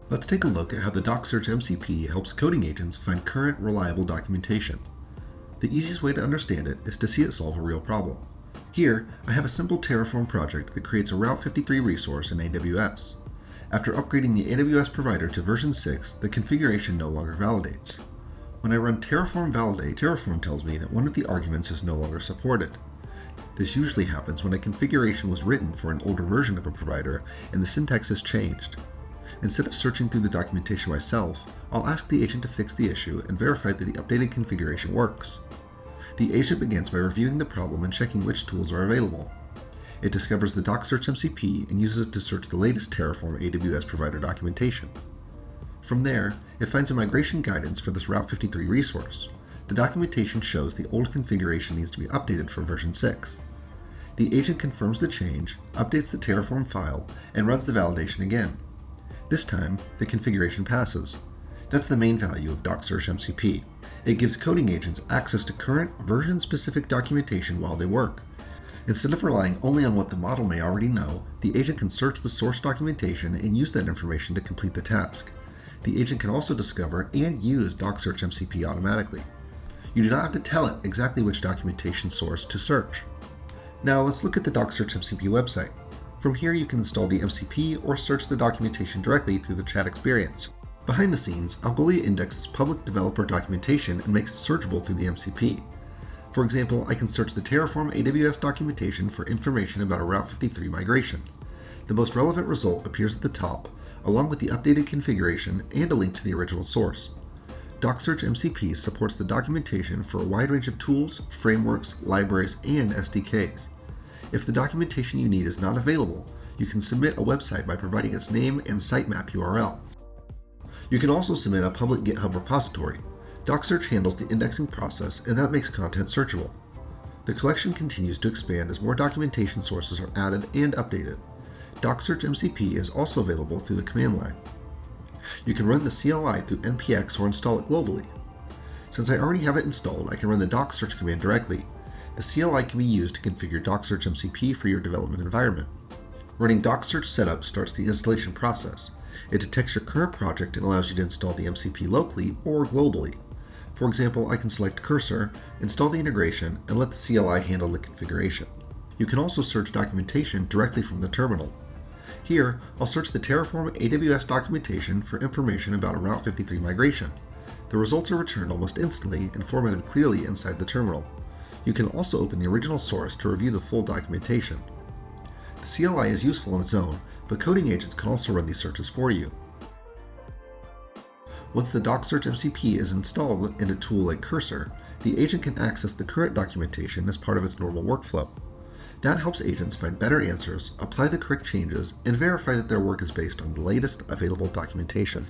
Let's take a look at how the DocSearch MCP helps coding agents find current, reliable documentation. The easiest way to understand it is to see it solve a real problem. Here, I have a simple Terraform project that creates a Route 53 resource in AWS. After upgrading the AWS provider to version 6, the configuration no longer validates. When I run Terraform validate, Terraform tells me that one of the arguments is no longer supported. This usually happens when a configuration was written for an older version of a provider and the syntax has changed. Instead of searching through the documentation myself, I'll ask the agent to fix the issue and verify that the updated configuration works. The agent begins by reviewing the problem and checking which tools are available. It discovers the DocSearch MCP and uses it to search the latest Terraform AWS provider documentation. From there, it finds a migration guidance for this Route 53 resource. The documentation shows the old configuration needs to be updated for version 6. The agent confirms the change, updates the Terraform file, and runs the validation again. This time, the configuration passes. That's the main value of DocSearch MCP. It gives coding agents access to current, version-specific documentation while they work. Instead of relying only on what the model may already know, the agent can search the source documentation and use that information to complete the task. The agent can also discover and use DocSearch MCP automatically. You do not have to tell it exactly which documentation source to search. Now let's look at the DocSearch MCP website. From here you can install the MCP or search the documentation directly through the chat experience. Behind the scenes, Algolia indexes public developer documentation and makes it searchable through the MCP. For example, I can search the Terraform AWS documentation for information about a Route 53 migration. The most relevant result appears at the top, along with the updated configuration and a link to the original source. DocSearch MCP supports the documentation for a wide range of tools, frameworks, libraries, and SDKs. If the documentation you need is not available, you can submit a website by providing its name and sitemap URL. You can also submit a public GitHub repository. DocSearch handles the indexing process, and that makes content searchable. The collection continues to expand as more documentation sources are added and updated. DocSearch MCP is also available through the command line. You can run the CLI through npx or install it globally. Since I already have it installed, I can run the DocSearch command directly. The CLI can be used to configure DocSearch MCP for your development environment. Running DocSearch setup starts the installation process. It detects your current project and allows you to install the MCP locally or globally. For example, I can select Cursor, install the integration, and let the CLI handle the configuration. You can also search documentation directly from the terminal. Here, I'll search the Terraform AWS documentation for information about a Route 53 migration. The results are returned almost instantly and formatted clearly inside the terminal. You can also open the original source to review the full documentation. The CLI is useful on its own, but coding agents can also run these searches for you. Once the DocSearch MCP is installed in a tool like Cursor, the agent can access the current documentation as part of its normal workflow. That helps agents find better answers, apply the correct changes, and verify that their work is based on the latest available documentation.